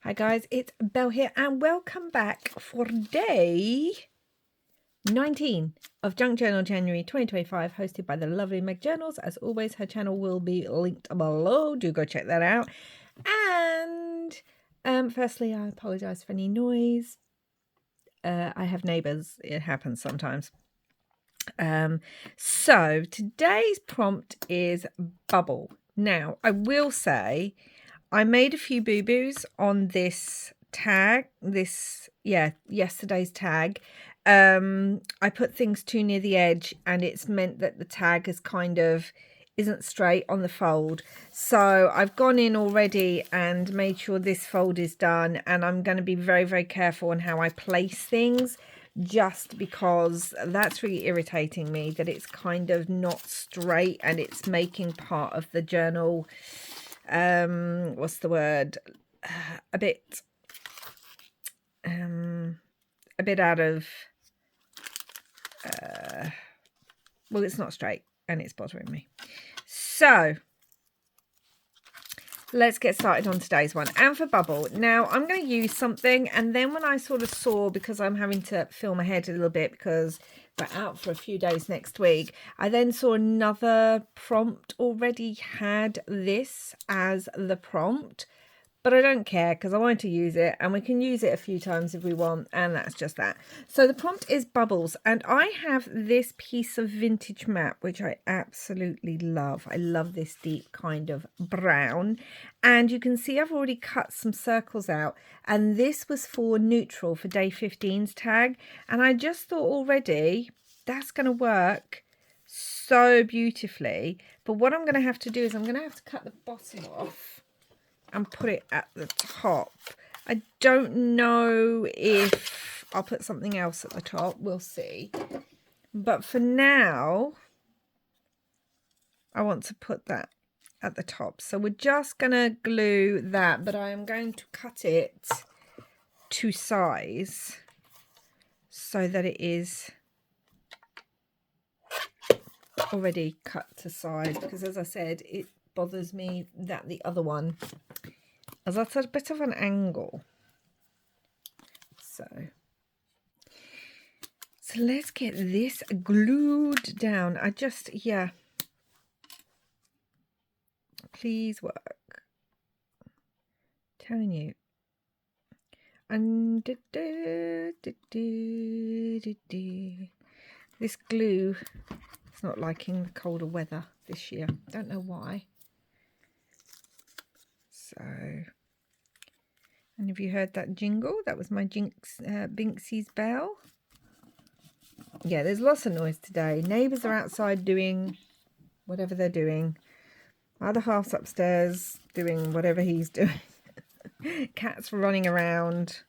Hi guys, it's Belle here and welcome back for day 19 of Junk Journal January 2025, hosted by the lovely Meg Journals. As always, her channel will be linked below. Do go check that out. And firstly, I apologise for any noise. I have neighbours. It happens sometimes. So today's prompt is bubble. Now, I will say I made a few boo-boos on this tag, yesterday's tag. I put things too near the edge and it's meant that the tag is isn't straight on the fold. So I've gone in already and made sure this fold is done, and I'm going to be very, very careful on how I place things, just because that's really irritating me, that it's kind of not straight and it's making part of the journal what's the word, a bit out of well, it's not straight and it's bothering me. So let's get started on today's one. And for bubble, now I'm going to use something, and then when I sort of saw, because I'm having to film ahead a little bit because we're out for a few days next week, I then saw another prompt already had this as the prompt, but I don't care because I wanted to use it, and we can use it a few times if we want, and that's just that. So the prompt is bubbles, and I have this piece of vintage map, which I absolutely love. I love this deep kind of brown, and you can see I've already cut some circles out, and this was for neutral for day 15's tag, and I just thought already that's going to work so beautifully. But what I'm going to have to do is I'm going to have to cut the bottom off and put it at the top. I don't know if I'll put something else at the top. We'll see. But for now, I want to put that at the top. So we're just going to glue that, but I am going to cut it to size so that it is already cut to size, because as I said, it bothers me that the other one, as that's a bit of an angle. So let's get this glued down. Please work. Telling you. And this glue is not liking the colder weather this year. Don't know why. So, and have you heard that jingle? That was my Binksy's bell. Yeah, there's lots of noise today. Neighbours are outside doing whatever they're doing. My other half's upstairs doing whatever he's doing. Cats running around.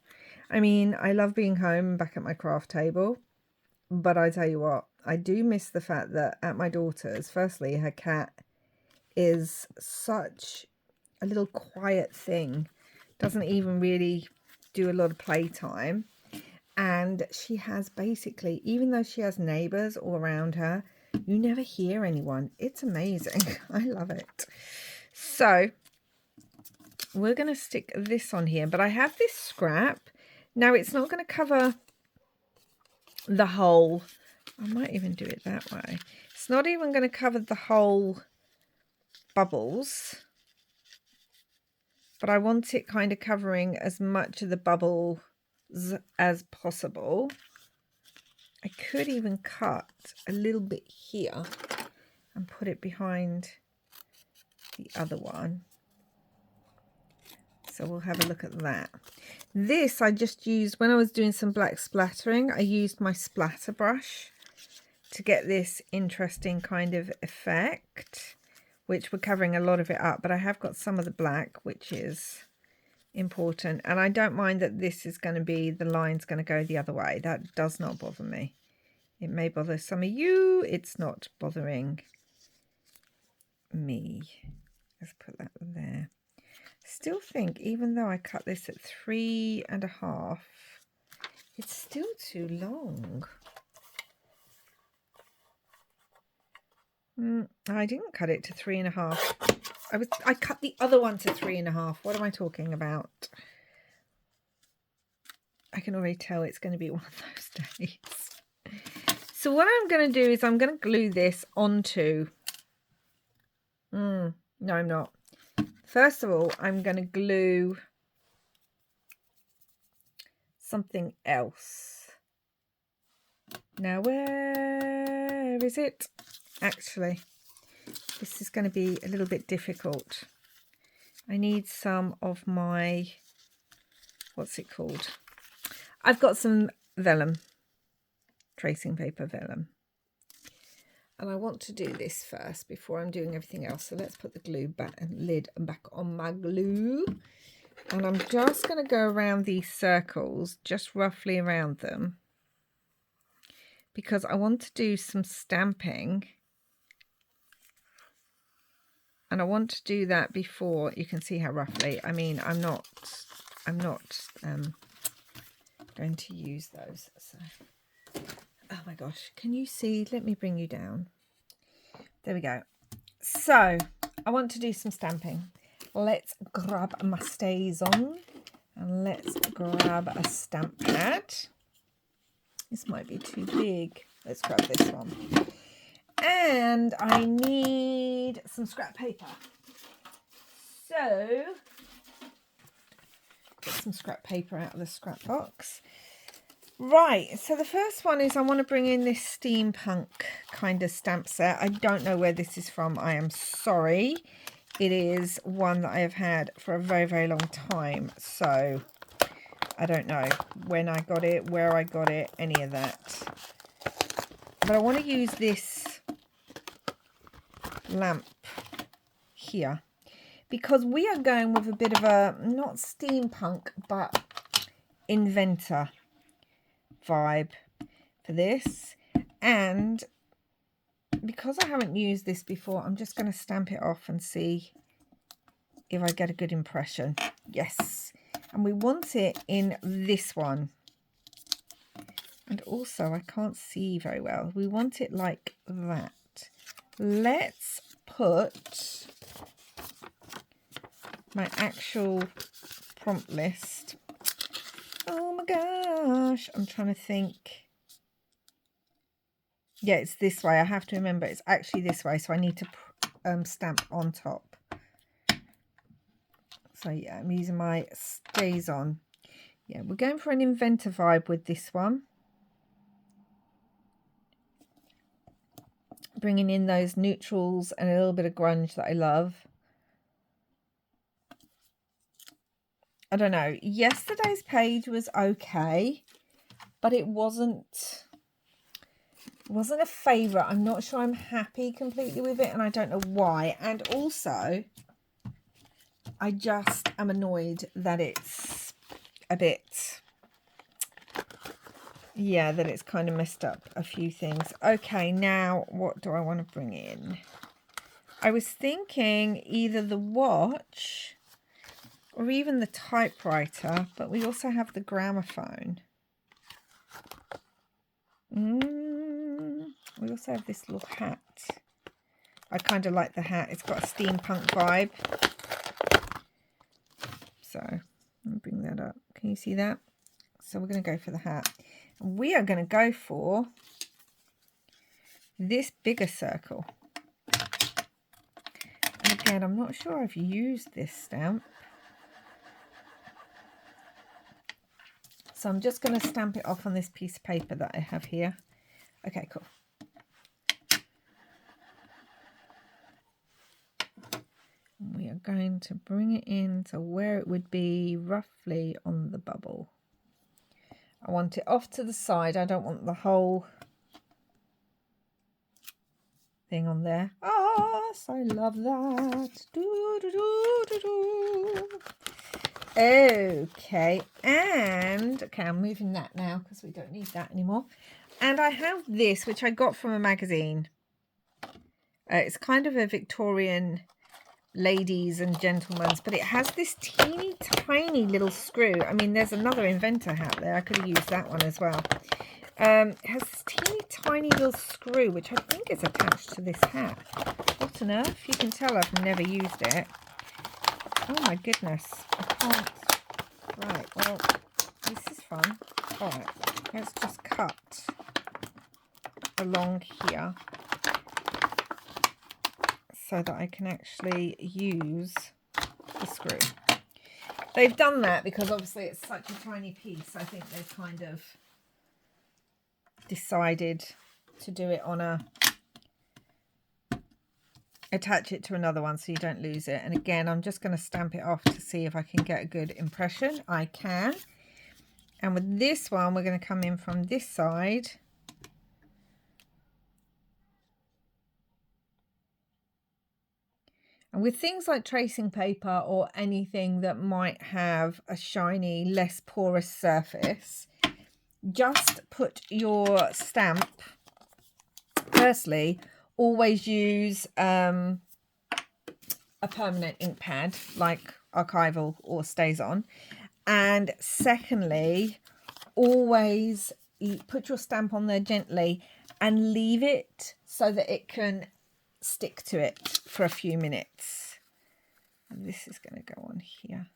I mean, I love being home back at my craft table. But I tell you what, I do miss the fact that at my daughter's, firstly, her cat is such a little quiet thing. Doesn't even really do a lot of playtime. And she has basically, even though she has neighbours all around her, you never hear anyone. It's amazing. I love it. So we're going to stick this on here, but I have this scrap. Now it's not going to cover the whole. I might even do it that way. It's not even going to cover the whole bubbles, but I want it kind of covering as much of the bubbles as possible. I could even cut a little bit here and put it behind the other one. So we'll have a look at that. This I just used when I was doing some black splattering. I used my splatter brush to get this interesting kind of effect, which we're covering a lot of it up, but I have got some of the black, which is important. And I don't mind that this is going to be, the line's going to go the other way. That does not bother me. It may bother some of you. It's not bothering me. Let's put that there. Still think, even though I cut this at 3.5, it's still too long. I didn't cut it to 3.5. I cut the other one to 3.5. What am I talking about? I can already tell it's going to be one of those days. So what I'm going to do is I'm going to glue this onto... no, I'm not. First of all, I'm going to glue something else. Now, where is it? Actually, this is going to be a little bit difficult. I need some of my... What's it called? I've got some vellum. Tracing paper vellum, and I want to do this first before I'm doing everything else. So let's put the glue back and lid back on my glue, and I'm just going to go around these circles, just roughly around them, because I want to do some stamping, and I want to do that before you can see how roughly. I mean, I'm not going to use those. So. Oh my gosh, can you see? Let me bring you down. There we go. So I want to do some stamping. Let's grab my stays on and let's grab a stamp pad. This might be too big. Let's grab this one. And I need some scrap paper. So get some scrap paper out of the scrap box. Right, so the first one is I want to bring in this steampunk kind of stamp set. I don't know where this is from. I am sorry. It is one that I have had for a very, very long time. So I don't know when I got it, where I got it, any of that. But I want to use this lamp here because we are going with a bit of a, not steampunk, but inventor vibe for this. And because I haven't used this before, I'm just going to stamp it off and see if I get a good impression. Yes, and we want it in this one. And also I can't see very well. We want it like that. Let's put my actual prompt list. Oh my gosh, I'm trying to think. Yeah, it's this way. I have to remember it's actually this way, so I need to stamp on top. So yeah, I'm using my stays on. Yeah, we're going for an inventor vibe with this one. Bringing in those neutrals and a little bit of grunge that I love. I don't know. Yesterday's page was okay, but it wasn't a favourite. I'm not sure I'm happy completely with it, and I don't know why. And also, I just am annoyed that it's a bit, yeah, that it's kind of messed up a few things. Okay, now what do I want to bring in? I was thinking either the watch or even the typewriter, but we also have the gramophone. We also have this little hat. I kind of like the hat. It's got a steampunk vibe. So, let me bring that up. Can you see that? So we're going to go for the hat. And we are going to go for this bigger circle. And again, I'm not sure I've used this stamp. So I'm just going to stamp it off on this piece of paper that I have here. Okay, cool. We are going to bring it in to where it would be roughly on the bubble. I want it off to the side. I don't want the whole thing on there. Ah, so I love that. Do, do, do, do, do. Okay, and okay, I'm moving that now because we don't need that anymore. And I have this, which I got from a magazine. It's kind of a Victorian ladies and gentlemen's, but it has this teeny tiny little screw. I mean, there's another inventor hat there. I could have used that one as well. It has this teeny tiny little screw, which I think is attached to this hat. What on earth? You can tell I've never used it. Oh my goodness. I can't. Right, well, this is fun. All right, let's just cut along here so that I can actually use the screw. They've done that because obviously it's such a tiny piece. I think they've kind of decided to do it on a, attach it to another one so you don't lose it. And again, I'm just going to stamp it off to see if I can get a good impression. I can. And with this one, we're going to come in from this side. And with things like tracing paper or anything that might have a shiny, less porous surface, just put your stamp. Firstly, always use a permanent ink pad like archival or stays on. And secondly, always put your stamp on there gently and leave it so that it can stick to it for a few minutes. And this is going to go on here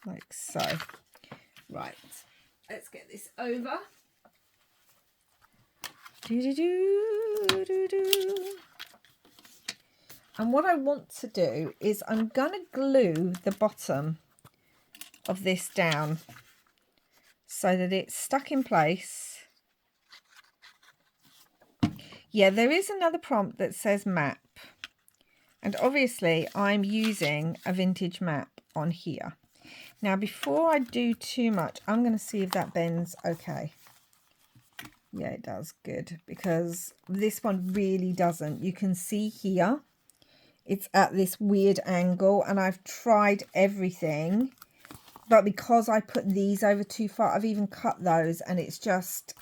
like so. Right, let's get this over. And what I want to do is I'm going to glue the bottom of this down so that it's stuck in place. Yeah, there is another prompt that says map, and obviously I'm using a vintage map on here. Now before I do too much, I'm going to see if that bends okay. Yeah, it does. Good, because this one really doesn't. You can see here it's at this weird angle, and I've tried everything, but because I put these over too far, I've even cut those, and it's just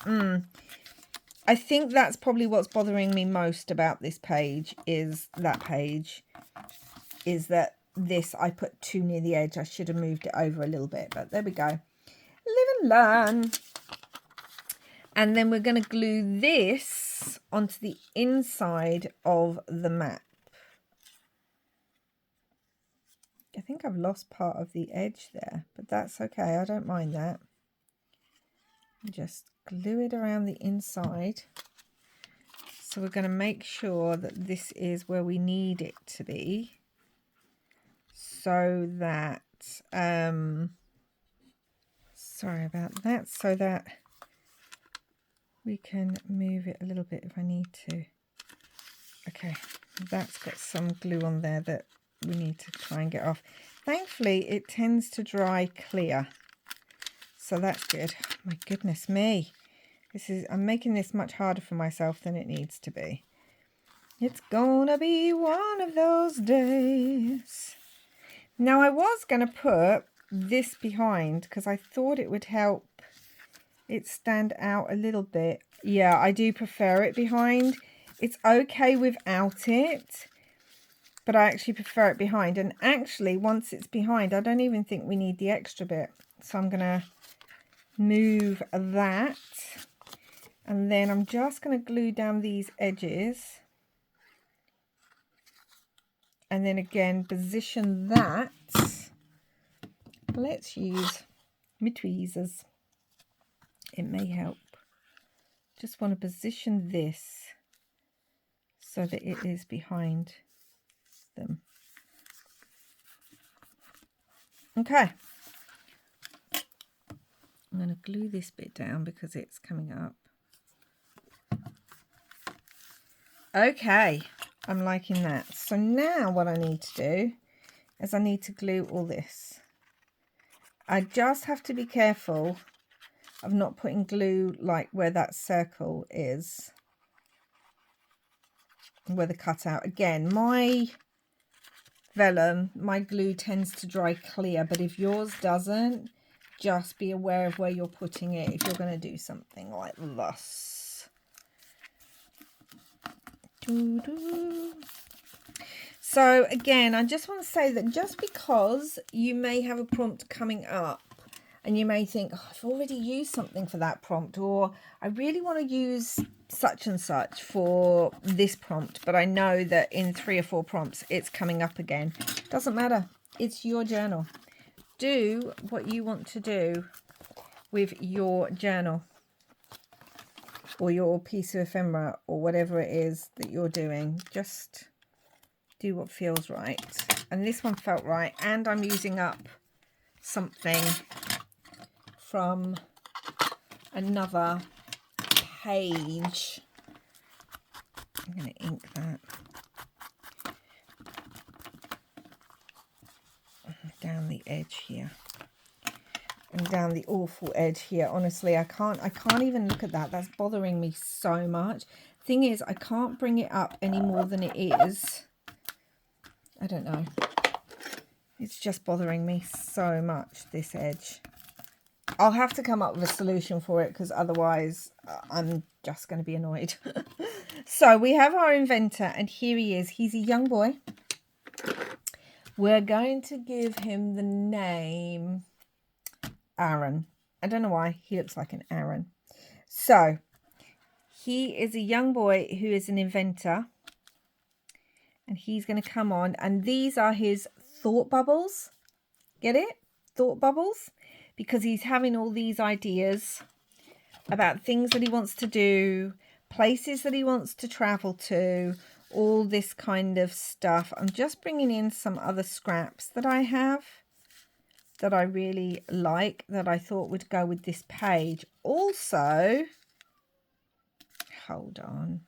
I think that's probably what's bothering me most about this page, is that this I put too near the edge. I should have moved it over a little bit, but there we go. Live and learn. And then we're going to glue this onto the inside of the map. I think I've lost part of the edge there, but that's okay. I don't mind that. Just glue it around the inside. So we're going to make sure that this is where we need it to be, so that sorry about that, so that we can move it a little bit if I need to. Okay, that's got some glue on there that we need to try and get off. Thankfully it tends to dry clear, so that's good. Oh, my goodness me, I'm making this much harder for myself than it needs to be. It's gonna be one of those days. Now I was gonna put this behind because I thought it would help it stand out a little bit. Yeah, I do prefer it behind. It's okay without it, but I actually prefer it behind. And actually, once it's behind, I don't even think we need the extra bit. So I'm gonna move that. And then I'm just going to glue down these edges. And then again, position that. Let's use my tweezers. It may help. Just want to position this so that it is behind them. Okay. I'm going to glue this bit down because it's coming up. Okay, I'm liking that. So now what I need to do is I need to glue all this. I just have to be careful of not putting glue like where that circle is, where the cutout. Again, my vellum, my glue tends to dry clear, but if yours doesn't, just be aware of where you're putting it if you're going to do something like this. So again, I just want to say that just because you may have a prompt coming up and you may think, oh, I've already used something for that prompt, or I really want to use such and such for this prompt, but I know that in 3 or 4 prompts it's coming up again. Doesn't matter. It's your journal. Do what you want to do. with your journal or your piece of ephemera or whatever it is that you're doing. Just do what feels right. And this one felt right. And I'm using up something from another page. I'm going to ink that down the edge here. And down the awful edge here. Honestly, I can't even look at that. That's bothering me so much. Thing is, I can't bring it up any more than it is. I don't know. It's just bothering me so much, this edge. I'll have to come up with a solution for it, because otherwise I'm just going to be annoyed. So we have our inventor, and here he is. He's a young boy. We're going to give him the name Aaron. I don't know why he looks like an Aaron. So he is a young boy who is an inventor, and he's going to come on, and these are his thought bubbles. Get it? Thought bubbles, because he's having all these ideas about things that he wants to do, places that he wants to travel to, all this kind of stuff. I'm just bringing in some other scraps that I have that I really like, that I thought would go with this page. Also, hold on.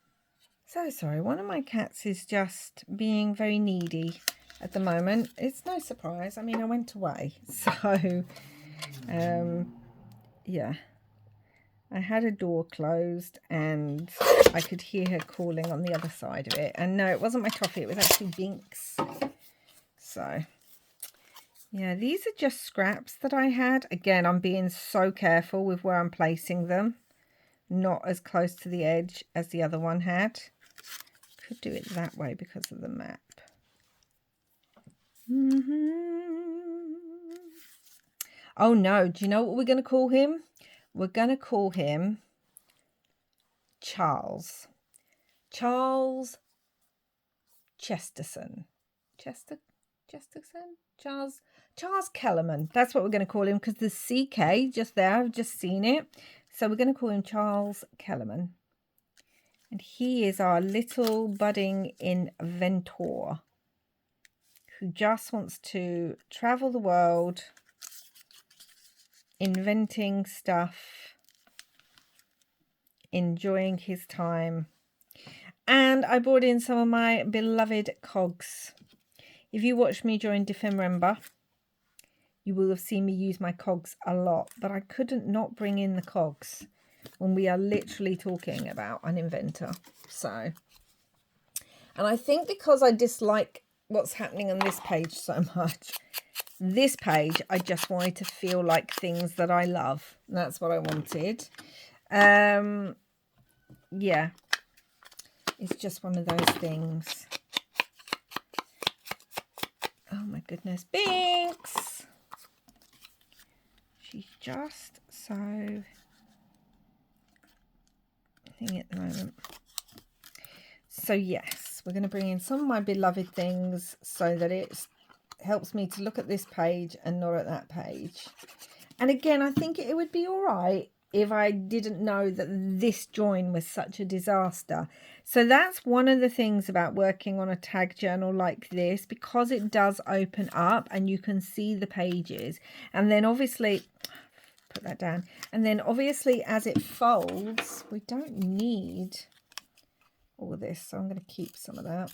So sorry, one of my cats is just being very needy at the moment. It's no surprise. I mean, I went away. So, yeah. I had a door closed and I could hear her calling on the other side of it. And no, it wasn't my toffee. It was actually Binks. So, yeah, these are just scraps that I had. Again, I'm being so careful with where I'm placing them. Not as close to the edge as the other one had. Could do it that way because of the map. Oh no, do you know what we're going to call him? We're going to call him Charles. Charles Chesterton. Chesterton? Charles Kellerman. That's what we're going to call him, because the CK just there, I've just seen it. So we're going to call him Charles Kellerman. And he is our little budding inventor who just wants to travel the world, inventing stuff, enjoying his time. And I brought in some of my beloved cogs. If you watched me during December, you will have seen me use my cogs a lot, but I couldn't not bring in the cogs when we are literally talking about an inventor. So, and I think because I dislike what's happening on this page so much, this page I just wanted to feel like things that I love. That's what I wanted. Yeah, it's just one of those things. Oh my goodness, Binks! She's just so thing at the moment. So yes, we're going to bring in some of my beloved things so that it helps me to look at this page and not at that page. And again, I think it would be all right if I didn't know that this join was such a disaster. So that's one of the things about working on a tag journal like this, because it does open up and you can see the pages. And then obviously, put that down. And then obviously as it folds, we don't need all this. So I'm going to keep some of that.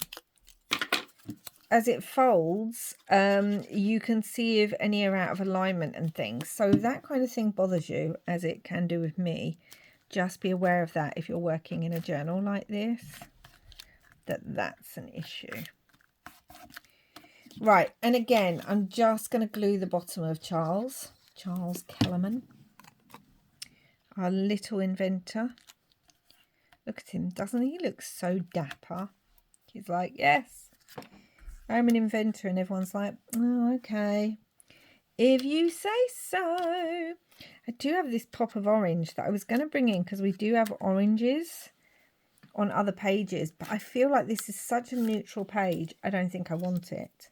As it folds, you can see if any are out of alignment and things. So if that kind of thing bothers you, as it can do with me, just be aware of that if you're working in a journal like this, that's an issue. Right, and again, I'm just going to glue the bottom of Charles Kellerman, our little inventor. Look at him, doesn't he look so dapper? He's like, yes, I'm an inventor, and everyone's like, oh, okay, if you say so. I do have this pop of orange that I was going to bring in because we do have oranges on other pages, but I feel like this is such a neutral page, I don't think I want it.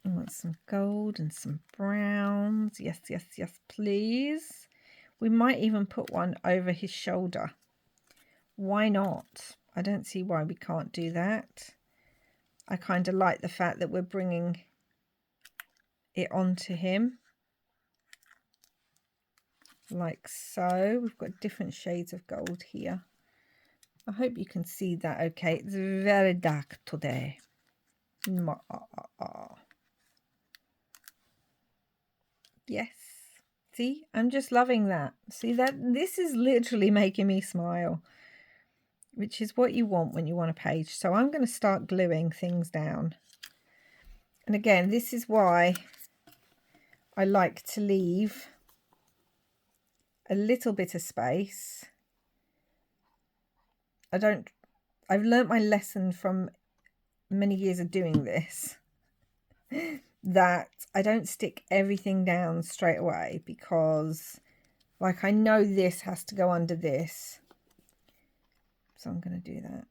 I want some gold and some browns. Yes, yes, yes, please. We might even put one over his shoulder. Why not? I don't see why we can't do that. I kind of like the fact that we're bringing it onto him. Like so. We've got different shades of gold here. I hope you can see that okay. It's very dark today. Yes. See, I'm just loving that. See that? This is literally making me smile, which is what you want when you want a page. So I'm going to start gluing things down. And again, this is why I like to leave a little bit of space. I've learnt my lesson from many years of doing this, that I don't stick everything down straight away, because like I know this has to go under this. So I'm going to do that.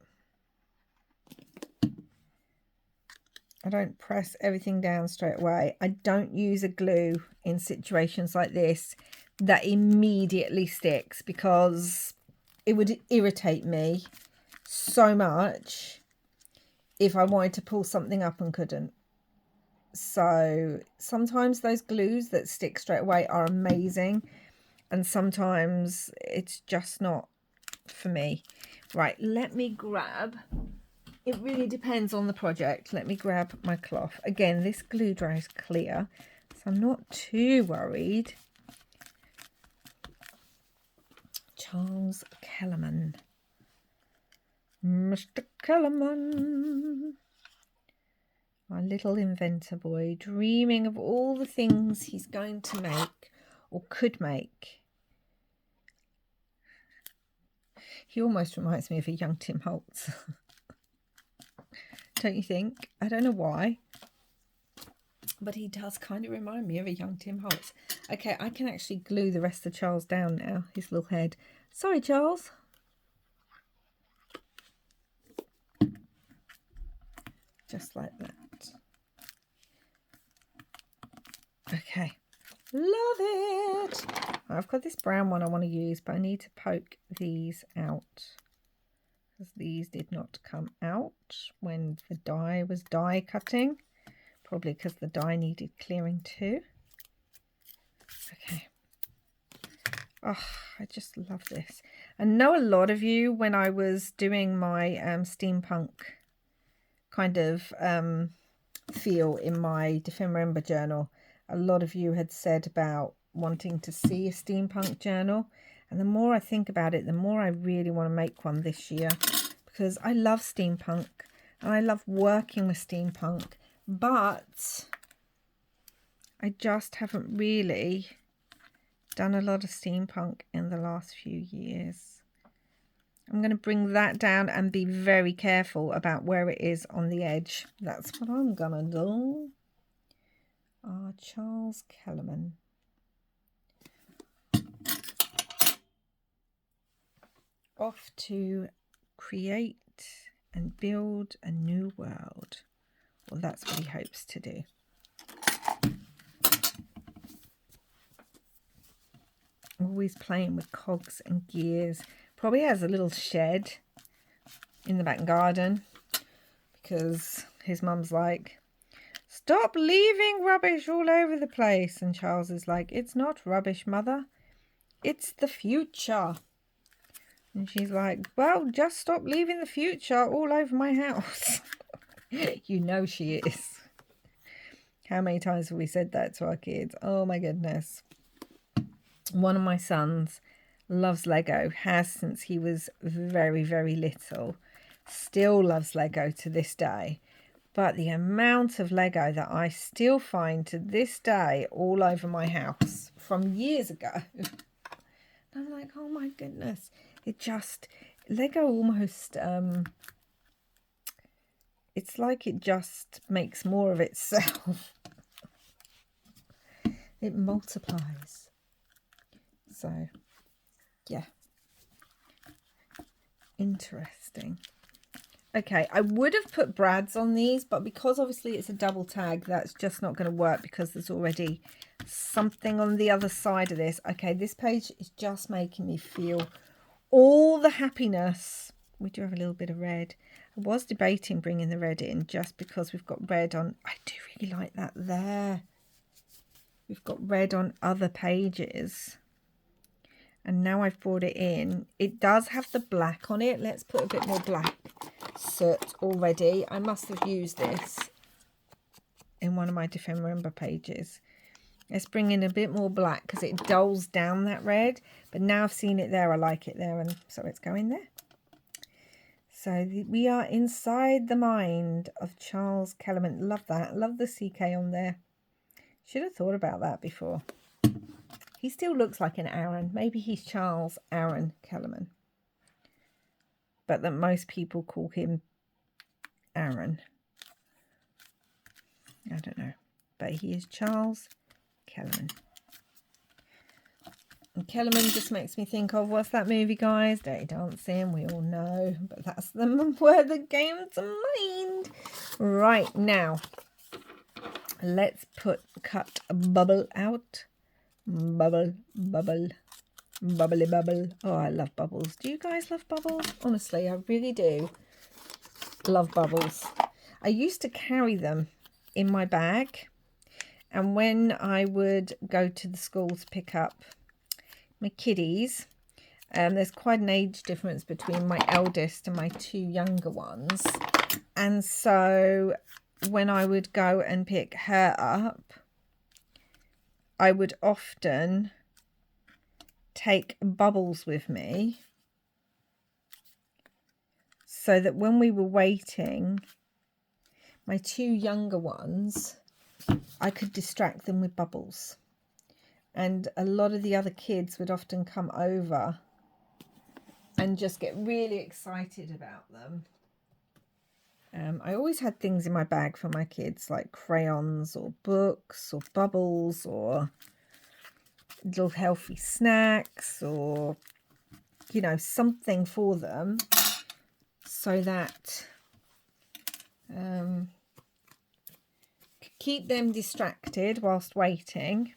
I don't press everything down straight away. I don't use a glue in situations like this that immediately sticks, because it would irritate me so much if I wanted to pull something up and couldn't. So sometimes those glues that stick straight away are amazing, and sometimes it's just not for me. Right, let me grab, it really depends on the project. Let me grab my cloth. Again, this glue dries clear, so I'm not too worried. Charles Kellerman. Mr. Kellerman. My little inventor boy, dreaming of all the things he's going to make or could make. He almost reminds me of a young Tim Holtz. Don't you think? I don't know why, but he does kind of remind me of a young Tim Holtz. Okay, I can actually glue the rest of Charles down now, his little head. Sorry, Charles. Just like that. Okay, love it. I've got this brown one I want to use, but I need to poke these out, because these did not come out when the die was die cutting, probably because the die needed clearing too. Okay. Oh, I just love this. I know a lot of you, when I was doing my steampunk kind of feel in my Defember journal, a lot of you had said about wanting to see a steampunk journal, and the more I think about it, the more I really want to make one this year, because I love steampunk and I love working with steampunk, but I just haven't really done a lot of steampunk in the last few years. I'm going to bring that down and be very careful about where it is on the edge. That's what I'm going to do. Charles Kellerman. Off to create and build a new world. Well, that's what he hopes to do. Always playing with cogs and gears. Probably has a little shed in the back garden, because his mum's like, stop leaving rubbish all over the place. And Charles is like, it's not rubbish, Mother. It's the future. And she's like, well, just stop leaving the future all over my house. You know she is. How many times have we said that to our kids? Oh my goodness. One of my sons loves Lego, has since he was very, very little. Still loves Lego to this day. But the amount of Lego that I still find to this day all over my house from years ago. I'm like, oh my goodness. It just, Lego almost, it's like it just makes more of itself. It multiplies. So, yeah. Interesting. Okay, I would have put brads on these, but because obviously it's a double tag, that's just not going to work because there's already something on the other side of this. Okay, this page is just making me feel all the happiness. We do have a little bit of red. I was debating bringing the red in just because we've got red on. I do really like that there. We've got red on other pages. And now I've brought it in. It does have the black on it. Let's put a bit more black soot already. I must have used this in one of my Defend Remember pages. Let's bring in a bit more black because it dulls down that red. But now I've seen it there, I like it there. And so it's going there. So we are inside the mind of Charles Kellerman. Love that. Love the CK on there. Should have thought about that before. He still looks like an Aaron. Maybe he's Charles Aaron Kellerman. But that most people call him Aaron. I don't know. But he is Charles Kellerman. And Kellerman just makes me think of, what's that movie, guys? Dirty Dancing, we all know. But that's where the game's mind. Right, now. Let's cut a bubble out. Bubble, bubble, bubbly bubble. Oh, I love bubbles. Do you guys love bubbles? Honestly, I really do love bubbles. I used to carry them in my bag, and when I would go to the school to pick up my kiddies, there's quite an age difference between my eldest and my two younger ones, and so when I would go and pick her up, I would often take bubbles with me so that when we were waiting, my two younger ones, I could distract them with bubbles. And a lot of the other kids would often come over and just get really excited about them. I always had things in my bag for my kids, like crayons or books or bubbles or little healthy snacks or, you know, something for them so that keep them distracted whilst waiting.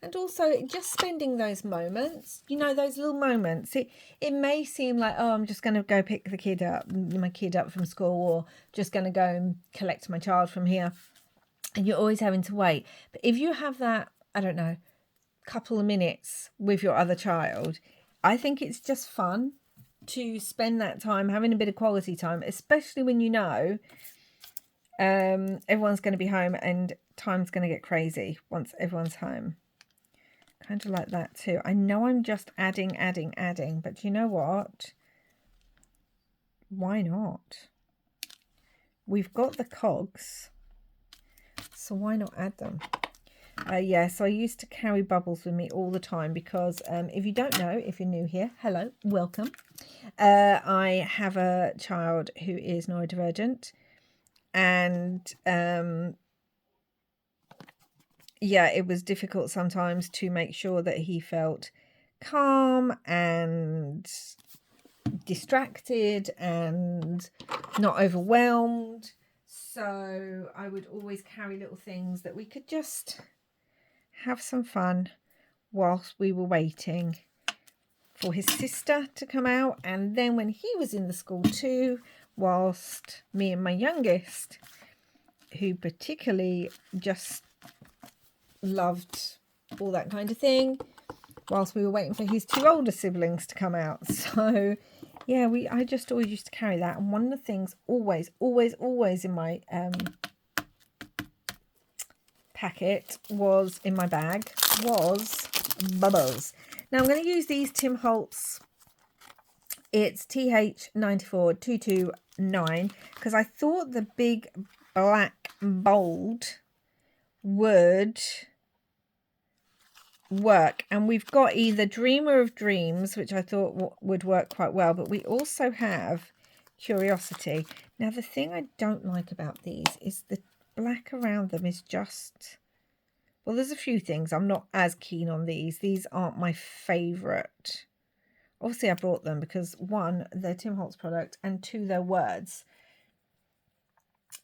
And also just spending those moments, you know, those little moments. It may seem like, oh, I'm just going to go pick my kid up from school, or just going to go and collect my child from here. And you're always having to wait. But if you have that, I don't know, couple of minutes with your other child, I think it's just fun to spend that time having a bit of quality time, especially when you know everyone's going to be home and time's going to get crazy once everyone's home. Kind of like that too. I know I'm just adding, but you know what? Why not? We've got the cogs, so why not add them? Yeah, so I used to carry bubbles with me all the time because if you don't know, if you're new here, hello, welcome. I have a child who is neurodivergent, and yeah, it was difficult sometimes to make sure that he felt calm and distracted and not overwhelmed. So I would always carry little things that we could just have some fun whilst we were waiting for his sister to come out. And then when he was in the school too, whilst me and my youngest, who particularly just loved all that kind of thing, whilst we were waiting for his two older siblings to come out. So yeah, I just always used to carry that. And one of the things always in my packet was in my bag was bubbles. Now I'm going to use these Tim Holtz. It's TH94229 because I thought the big black bold would work, and we've got either Dreamer of Dreams, which I thought would work quite well, but we also have Curiosity. Now the thing I don't like about these is the black around them is just, well, there's a few things I'm not as keen on. These aren't my favorite Obviously, I brought them because one, they're Tim Holtz product, and two, they're words.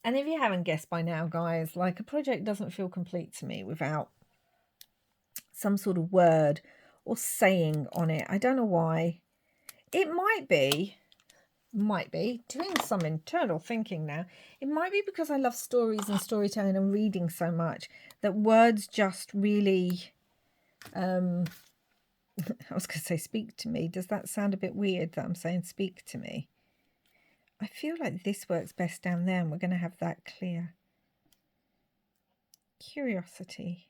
And if you haven't guessed by now, guys, like a project doesn't feel complete to me without some sort of word or saying on it. I don't know why. It might be doing some internal thinking now. It might be because I love stories and storytelling and reading so much that words just really, I was going to say speak to me. Does that sound a bit weird that I'm saying speak to me? I feel like this works best down there and we're going to have that clear. Curiosity.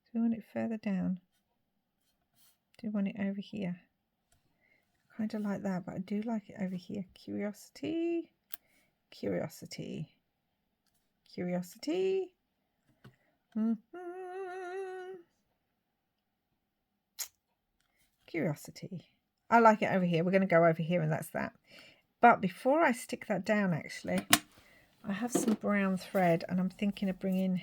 Do we want it further down? Do we want it over here? Kind of like that, but I do like it over here. Curiosity. Curiosity. Curiosity. Curiosity. I like it over here. We're going to go over here and that's that. But before I stick that down, actually, I have some brown thread and I'm thinking of bringing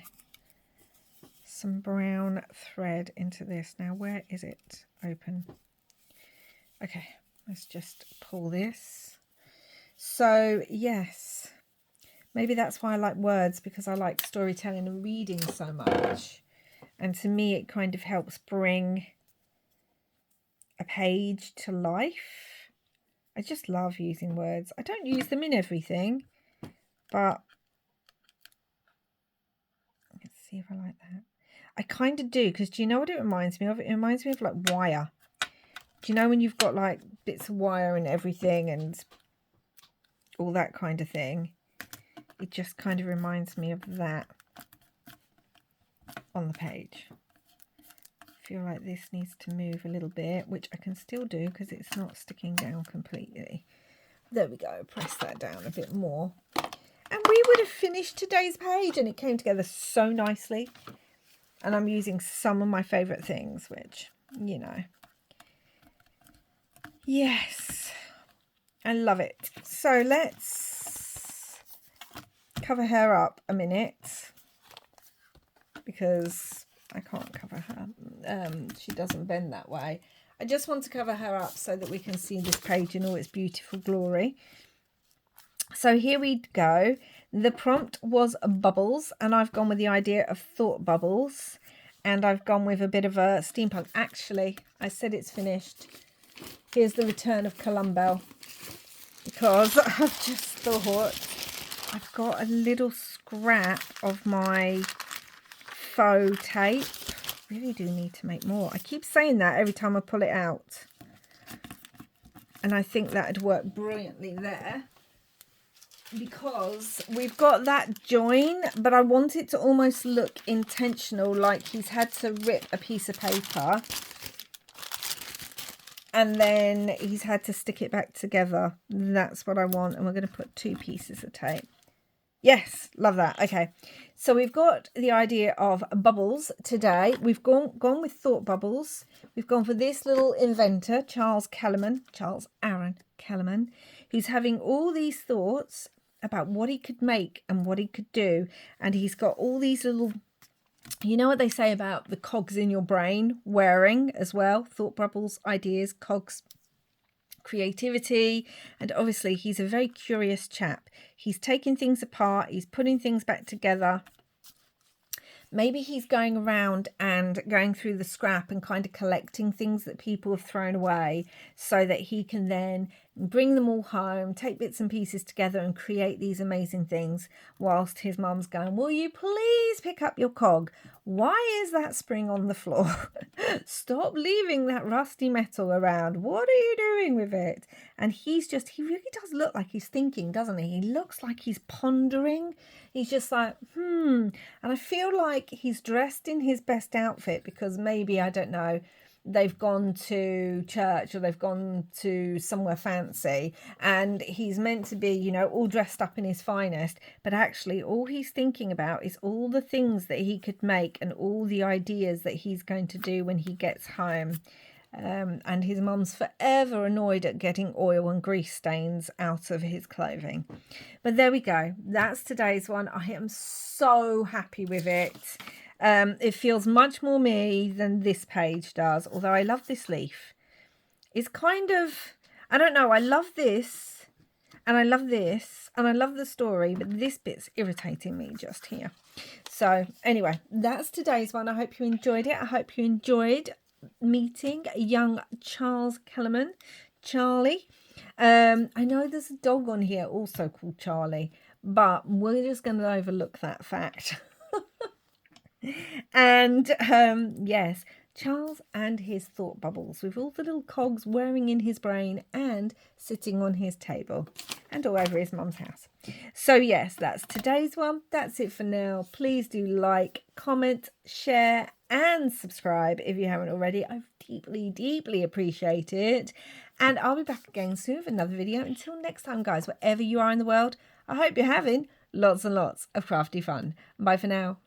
some brown thread into this. Now, where is it? Open. Okay, let's just pull this. So, yes, maybe that's why I like words, because I like storytelling and reading so much. And to me, it kind of helps bring a page to life. I just love using words. I don't use them in everything, but let's see if I like that. I kind of do, because do you know what it reminds me of? It reminds me of like wire. Do you know when you've got like bits of wire and everything and all that kind of thing? It just kind of reminds me of that on the page. I feel like this needs to move a little bit, which I can still do because it's not sticking down completely. There we go. Press that down a bit more. And we would have finished today's page, and it came together so nicely. And I'm using some of my favourite things, which, you know. Yes. I love it. So let's cover her up a minute, because I can't cover her. She doesn't bend that way. I just want to cover her up so that we can see this page in all its beautiful glory. So here we go. The prompt was bubbles, and I've gone with the idea of thought bubbles, and I've gone with a bit of a steampunk. Actually, I said it's finished. Here's the return of Columbell, because I've just thought I've got a little scrap of my faux tape. Really do need to make more. I keep saying that every time I pull it out, and I think that'd work brilliantly there, because we've got that join, but I want it to almost look intentional, like he's had to rip a piece of paper and then he's had to stick it back together. That's what I want. And we're going to put 2 pieces of tape. Yes, love that. Okay, so we've got the idea of bubbles today. We've gone with thought bubbles. We've gone for this little inventor, Charles Aaron Kellerman, who's having all these thoughts about what he could make and what he could do. And he's got all these little, you know what they say about the cogs in your brain wearing as well? Thought bubbles, ideas, cogs, creativity. And obviously he's a very curious chap. He's taking things apart. He's putting things back together. Maybe he's going around and going through the scrap and kind of collecting things that people have thrown away, so that he can then bring them all home, take bits and pieces together and create these amazing things, whilst his mum's going, will you please pick up your cog? Why is that spring on the floor? Stop leaving that rusty metal around. What are you doing with it? And he really does look like he's thinking, doesn't he? He looks like he's pondering. He's just like, And I feel like he's dressed in his best outfit because maybe, I don't know, they've gone to church or they've gone to somewhere fancy, and he's meant to be, you know, all dressed up in his finest, but actually all he's thinking about is all the things that he could make and all the ideas that he's going to do when he gets home. And his mum's forever annoyed at getting oil and grease stains out of his clothing. But there we go. That's today's one. I am so happy with it. It feels much more me than this page does, although I love this leaf. It's kind of, I don't know, I love this, and I love this, and I love the story, but this bit's irritating me just here. So anyway, that's today's one. I hope you enjoyed it. I hope you enjoyed meeting young Charles Kellerman, Charlie. I know there's a dog on here also called Charlie, but we're just going to overlook that fact. And yes, Charles and his thought bubbles with all the little cogs whirring in his brain and sitting on his table and all over his mum's house. So yes, that's today's one. That's it for now. Please do like, comment, share and subscribe if you haven't already. I deeply appreciate it. And I'll be back again soon with another video. Until next time, guys, wherever you are in the world, I hope you're having lots and lots of crafty fun. Bye for now.